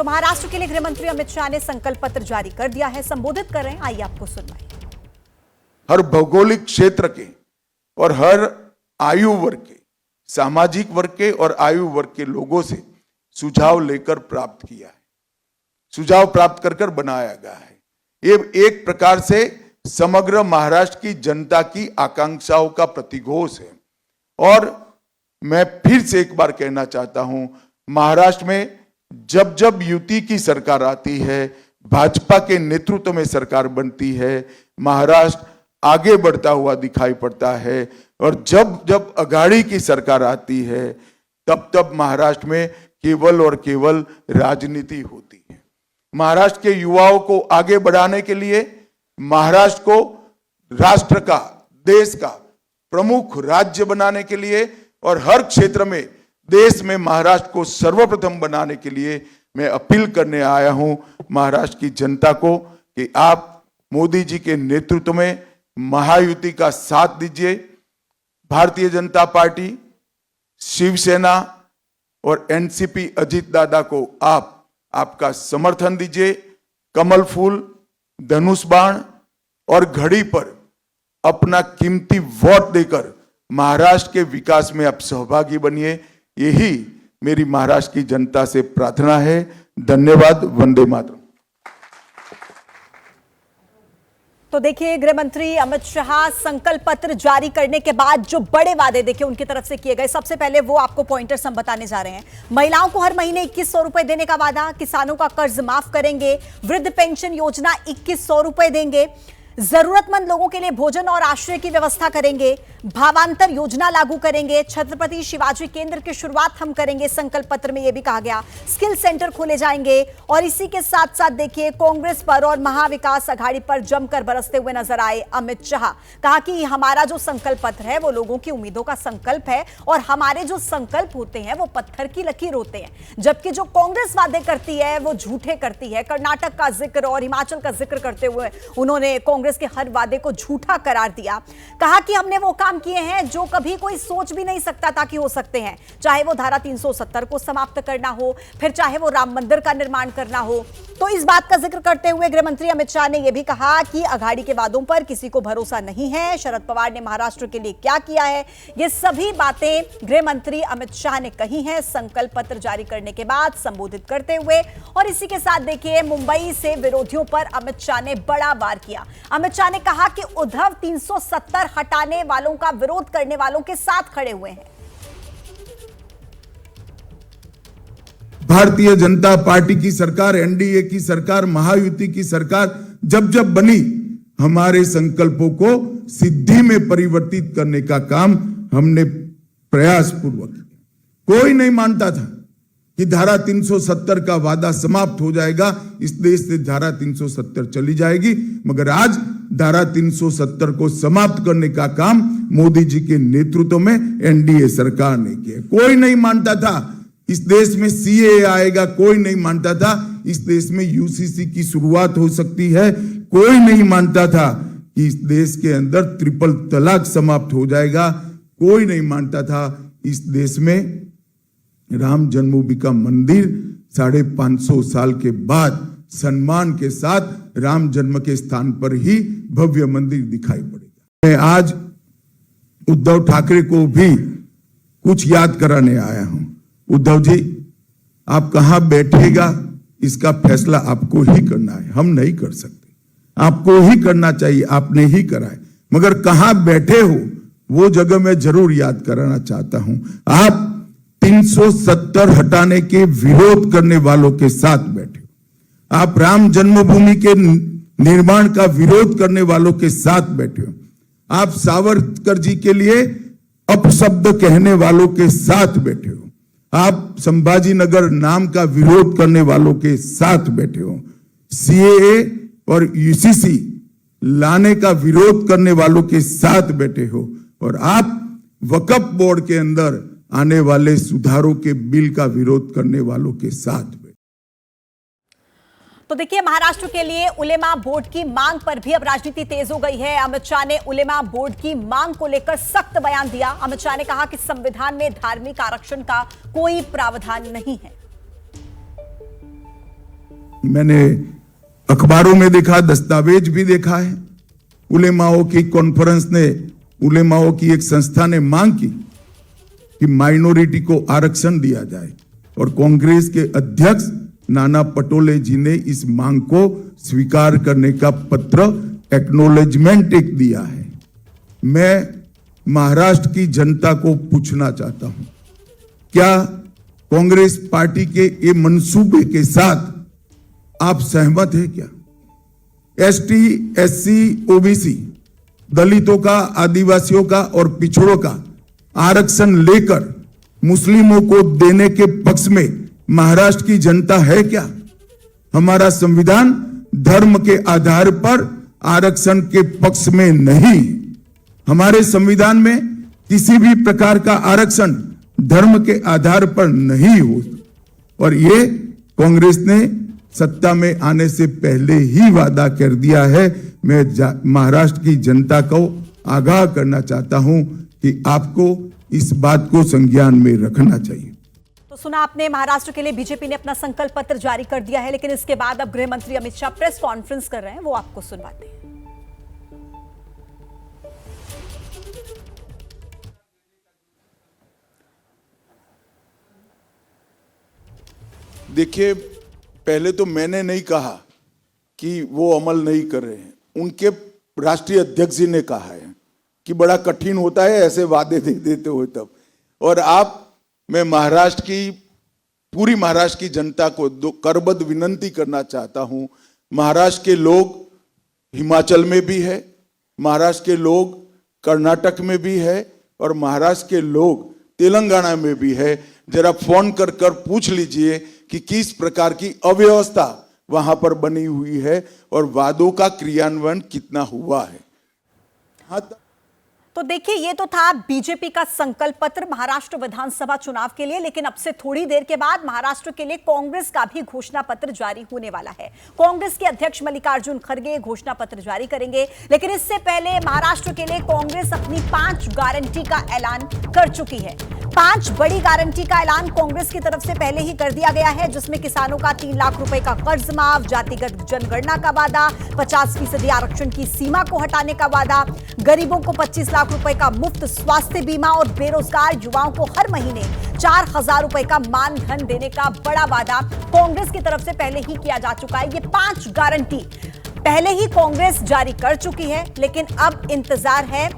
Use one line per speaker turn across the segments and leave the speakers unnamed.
तो महाराष्ट्र के लिए गृह मंत्री अमित शाह ने संकल्प पत्र जारी कर दिया है, संबोधित कर रहे हैं, आइए आपको सुनवाइए।
हर भौगोलिक क्षेत्र के और हर आयु वर्ग के, सामाजिक वर्ग के और आयु वर्ग के लोगों से सुझाव लेकर प्राप्त किया है, सुझाव प्राप्त कर बनाया गया है। ये एक प्रकार से समग्र महाराष्ट्र की जनता की आकांक्षाओं का प्रतिघोष है। और मैं फिर से एक बार कहना चाहता हूं, महाराष्ट्र में जब जब युति की सरकार आती है, भाजपा के नेतृत्व में सरकार बनती है, महाराष्ट्र आगे बढ़ता हुआ दिखाई पड़ता है। और जब जब अघाड़ी की सरकार आती है, तब तब महाराष्ट्र में केवल और केवल राजनीति होती है। महाराष्ट्र के युवाओं को आगे बढ़ाने के लिए, महाराष्ट्र को राष्ट्र का, देश का प्रमुख राज्य बनाने के लिए और हर क्षेत्र में देश में महाराष्ट्र को सर्वप्रथम बनाने के लिए मैं अपील करने आया हूं महाराष्ट्र की जनता को कि आप मोदी जी के नेतृत्व में महायुति का साथ दीजिए। भारतीय जनता पार्टी, शिवसेना और एनसीपी अजीत दादा को आपका समर्थन दीजिए। कमल फूल, धनुष बाण और घड़ी पर अपना कीमती वोट देकर महाराष्ट्र के विकास में आप सहभागी बनिए। यही मेरी महाराष्ट्र की जनता से प्रार्थना है। धन्यवाद। वंदे मातरम।
तो देखिए, गृह मंत्री अमित शाह संकल्प पत्र जारी करने के बाद जो बड़े वादे देखिए उनकी तरफ से किए गए, सबसे पहले वो आपको पॉइंटर्स हम बताने जा रहे हैं। महिलाओं को हर महीने 2100 रुपए देने का वादा, किसानों का कर्ज माफ करेंगे, वृद्ध पेंशन योजना 2100 रुपए देंगे, जरूरतमंद लोगों के लिए भोजन और आश्रय की व्यवस्था करेंगे, भावांतर योजना लागू करेंगे, छत्रपति शिवाजी केंद्र की शुरुआत हम करेंगे, संकल्प पत्र में यह भी कहा गया, स्किल सेंटर खोले जाएंगे। और इसी के साथ साथ देखिए, कांग्रेस पर और महाविकास अघाड़ी पर जमकर बरसते हुए नजर आए अमित शाह। कहा कि हमारा जो संकल्प पत्र है वो लोगों की उम्मीदों का संकल्प है और हमारे जो संकल्प होते हैं वो पत्थर की लकीर होते हैं, जबकि जो कांग्रेस वादे करती है वो झूठे करती है। कर्नाटक का जिक्र और हिमाचल का जिक्र करते हुए उन्होंने कांग्रेस के हर वादे को झूठा करार दिया। कहा कि हमने वो काम किए हैं जो कभी कोई सोच भी नहीं सकता था कि हो सकते हैं, चाहे वो धारा 370 को समाप्त करना हो, फिर चाहे वो राम मंदिर का निर्माण करना हो। तो इस बात का जिक्र करते हुए गृह मंत्री अमित शाह ने यह भी कहा कि अघाड़ी के वादों पर किसी को भरोसा नहीं है, शरद पवार ने महाराष्ट्र के लिए क्या किया है, ये सभी बातें गृह मंत्री अमित शाह ने कही हैं संकल्प पत्र जारी करने के बाद संबोधित करते हुए। और इसी के साथ देखिए, मुंबई से विरोधियों पर अमित शाह ने बड़ा वार किया। अमित शाह ने कहा कि उद्धव 370 हटाने वालों का विरोध करने वालों के साथ खड़े हुए हैं।
भारतीय जनता पार्टी की सरकार, एनडीए की सरकार, महायुति की सरकार जब जब बनी, हमारे संकल्पों को सिद्धि में परिवर्तित करने का काम हमने प्रयास पूर्वक किया। कोई नहीं मानता था कि धारा 370 का वादा समाप्त हो जाएगा, इस देश से धारा 370 चली जाएगी, मगर आज धारा 370 को समाप्त करने का काम मोदी जी के नेतृत्व में एनडीए सरकार ने किया। कोई नहीं मानता था इस देश में सीएए आएगा, कोई नहीं मानता था इस देश में यूसीसी की शुरुआत हो सकती है, कोई नहीं मानता था कि इस देश के अंदर ट्रिपल तलाक समाप्त हो जाएगा, कोई नहीं मानता था इस देश में राम जन्मभूमि का मंदिर 550 साल के बाद सम्मान के साथ राम जन्म के स्थान पर ही भव्य मंदिर दिखाई पड़ेगा। मैं आज उद्धव ठाकरे को भी कुछ याद कराने आया हूं। उद्धव जी, आप कहां बैठेगा इसका फैसला आपको ही करना है, हम नहीं कर सकते। आपको ही करना चाहिए, आपने ही करा है, मगर कहां बैठे हो वो जगह मैं जरूर याद कराना चाहता हूं। आप 370 हटाने के विरोध करने वालों के साथ बैठे हो, आप राम जन्मभूमि के निर्माण का विरोध करने वालों के साथ बैठे हो, आप सावरकर जी के लिए अपशब्द कहने वालों के साथ बैठे हो, आप संभाजी नगर नाम का विरोध करने वालों के साथ बैठे हो, सीएए और यूसीसी लाने का विरोध करने वालों के साथ बैठे हो, और आप वक्फ बोर्ड के अंदर आने वाले सुधारों के बिल का विरोध करने वालों के साथ।
तो देखिए, महाराष्ट्र के लिए उलेमा बोर्ड की मांग पर भी अब राजनीति तेज हो गई है। अमित शाह ने उलेमा बोर्ड की मांग को लेकर सख्त बयान दिया। अमित शाह ने कहा कि संविधान में धार्मिक आरक्षण का कोई प्रावधान नहीं है।
मैंने अखबारों में देखा, दस्तावेज भी देखा है। उलेमाओं की कॉन्फ्रेंस ने, उलेमाओं की एक संस्था ने मांग की कि माइनॉरिटी को आरक्षण दिया जाए और कांग्रेस के अध्यक्ष नाना पटोले जी ने इस मांग को स्वीकार करने का पत्र, एक्नॉलेजमेंट एक दिया है। मैं महाराष्ट्र की जनता को पूछना चाहता हूं, क्या कांग्रेस पार्टी के ये मंसूबे के साथ आप सहमत हैं क्या? एसटी, एससी, ओबीसी, दलितों का, आदिवासियों का और पिछड़ों का आरक्षण लेकर मुस्लिमों को देने के पक्ष में महाराष्ट्र की जनता है क्या? हमारा संविधान धर्म के आधार पर आरक्षण के पक्ष में नहीं। हमारे संविधान में किसी भी प्रकार का आरक्षण धर्म के आधार पर नहीं हो, और ये कांग्रेस ने सत्ता में आने से पहले ही वादा कर दिया है। मैं महाराष्ट्र की जनता को आगाह करना चाहता हूं कि आपको इस बात को संज्ञान में रखना चाहिए।
तो सुना आपने, महाराष्ट्र के लिए बीजेपी ने अपना संकल्प पत्र जारी कर दिया है, लेकिन इसके बाद अब गृह मंत्री अमित शाह प्रेस कॉन्फ्रेंस कर रहे हैं, वो आपको सुनवाते हैं।
देखिए, पहले तो मैंने नहीं कहा कि वो अमल नहीं कर रहे हैं, उनके राष्ट्रीय अध्यक्ष जी ने कहा है कि बड़ा कठिन होता है ऐसे वादे दे देते हो तब। और मैं पूरी महाराष्ट्र की जनता को करबद्ध विनंती करना चाहता हूं। महाराष्ट्र के लोग हिमाचल में भी है, महाराष्ट्र के लोग कर्नाटक में भी है और महाराष्ट्र के लोग तेलंगाना में भी है। जरा फोन कर पूछ लीजिए कि किस प्रकार की अव्यवस्था वहां पर बनी हुई है और वादों का क्रियान्वयन कितना हुआ है। हाँ,
तो देखिए, ये तो था बीजेपी का संकल्प पत्र महाराष्ट्र विधानसभा चुनाव के लिए, लेकिन अब से थोड़ी देर के बाद महाराष्ट्र के लिए कांग्रेस का भी घोषणा पत्र जारी होने वाला है। कांग्रेस के अध्यक्ष मल्लिकार्जुन खड़गे घोषणा पत्र जारी करेंगे, लेकिन इससे पहले महाराष्ट्र के लिए कांग्रेस अपनी 5 गारंटी का ऐलान कर चुकी है। 5 बड़ी गारंटी का ऐलान कांग्रेस की तरफ से पहले ही कर दिया गया है, जिसमें किसानों का 3 लाख रुपए का कर्ज माफ, जातिगत जनगणना का वादा, 50% आरक्षण की सीमा को हटाने का वादा, गरीबों को 25 लाख रुपए का मुफ्त स्वास्थ्य बीमा और बेरोजगार युवाओं को हर महीने 4,000 रुपए का मानधन देने का बड़ा वादा कांग्रेस की तरफ से पहले ही किया जा चुका है। ये 5 गारंटी पहले ही कांग्रेस जारी कर चुकी है, लेकिन अब इंतजार है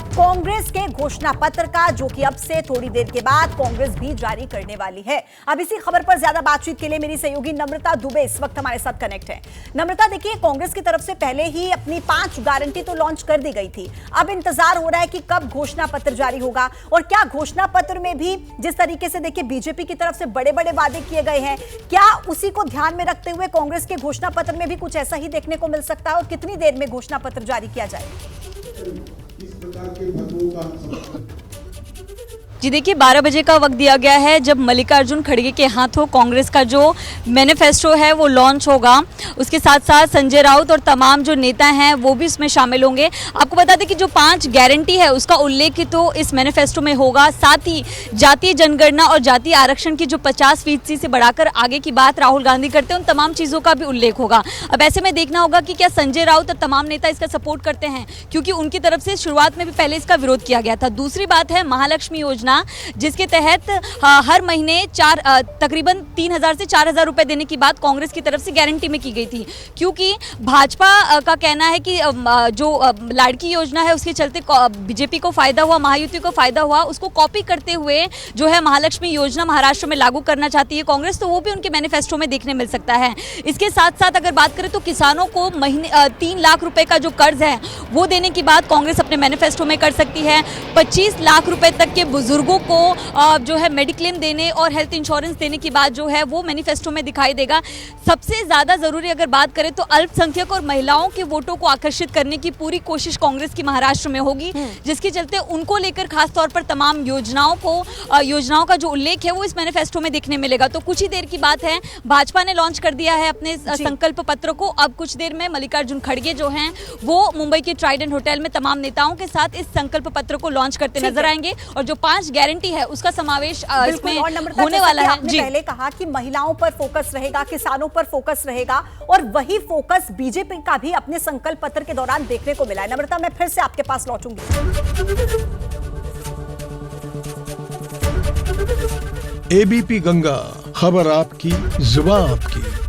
कांग्रेस के घोषणा पत्र का, जो कि अब से थोड़ी देर के बाद कांग्रेस भी जारी करने वाली है। अब इसी खबर पर ज्यादा बातचीत के लिए मेरी सहयोगी नम्रता दुबे इस वक्त हमारे साथ कनेक्ट है। नम्रता, देखिए, कांग्रेस की तरफ से पहले ही अपनी 5 गारंटी तो लॉन्च कर दी गई थी, अब इंतजार हो रहा है कि कब घोषणा पत्र जारी होगा, और क्या घोषणा पत्र में भी जिस तरीके से देखिए बीजेपी की तरफ से बड़े बड़े वादे किए गए हैं, क्या उसी को ध्यान में रखते हुए कांग्रेस के घोषणा पत्र में भी कुछ ऐसा ही देखने को मिल सकता है, और कितनी देर में घोषणा पत्र जारी किया जाएगा?
इस प्रकार के भगवों का
जी देखिए, 12 बजे का वक्त दिया गया है जब मल्लिकार्जुन खड़गे के हाथों कांग्रेस का जो मैनिफेस्टो है वो लॉन्च होगा। उसके साथ साथ संजय राउत और तमाम जो नेता हैं वो भी इसमें शामिल होंगे। आपको बता दें कि जो 5 गारंटी है उसका उल्लेख तो इस मैनिफेस्टो में होगा, साथ ही जातीय जनगणना और जातीय आरक्षण की जो 50% से बढ़ाकर आगे की बात राहुल गांधी करते हैं, उन तमाम चीज़ों का भी उल्लेख होगा। अब ऐसे में देखना होगा कि क्या संजय राउत और तमाम नेता इसका सपोर्ट करते हैं, क्योंकि उनकी तरफ से शुरुआत में भी पहले इसका विरोध किया गया था। दूसरी बात है महालक्ष्मी योजना, जिसके तहत हर महीने तकरीबन 3,000 से 4,000 रुपए देने की बात कांग्रेस की तरफ से गारंटी में की गई थी, क्योंकि भाजपा का कहना है कि जो लाड़की योजना है उसके चलते बीजेपी को फायदा हुआ, महायुति को फायदा हुआ, उसको कॉपी करते हुए जो है महालक्ष्मी योजना महाराष्ट्र में लागू करना चाहती है कांग्रेस, तो वो भी उनके मैनिफेस्टो में देखने मिल सकता है। इसके साथ साथ अगर बात करें तो किसानों को महीने 3 लाख रुपए का जो कर्ज है वो देने की बात कांग्रेस अपने मैनिफेस्टो में कर सकती है। 25 लाख रुपए तक के बुजुर्गों को जो है मेडिक्लेम देने और हेल्थ इंश्योरेंस देने की बात जो है वो मैनिफेस्टो में दिखाई देगा। सबसे ज्यादा जरूरी अगर बात करें तो अल्पसंख्यक और महिलाओं के वोटों को आकर्षित करने की पूरी कोशिश कांग्रेस की महाराष्ट्र में होगी, जिसके चलते उनको लेकर खास तौर पर तमाम योजनाओं का जो उल्लेख है वो इस मैनिफेस्टो में देखने मिलेगा। तो कुछ ही देर की बात है, भाजपा ने लॉन्च कर दिया है अपने संकल्प पत्र को। अब कुछ देर में मल्लिकार्जुन खड़गे जो हैं वो मुंबई के ट्राइडेंट होटल में तमाम नेताओं के साथ इस संकल्प पत्र को लॉन्च करते नजर आएंगे, और जो 5 5 गारंटी है उसका समावेश इसमें
बिल्कुल। और नम्रता,
होने
जैसा
वाला
कि
है
आपने
जी।
पहले कहा कि महिलाओं पर फोकस रहेगा, किसानों पर फोकस रहेगा, और वही फोकस बीजेपी का भी अपने संकल्प पत्र के दौरान देखने को मिला है। नम्रता, मैं फिर से आपके पास लौटूंगी।
एबीपी गंगा, खबर आपकी, जुबान आपकी।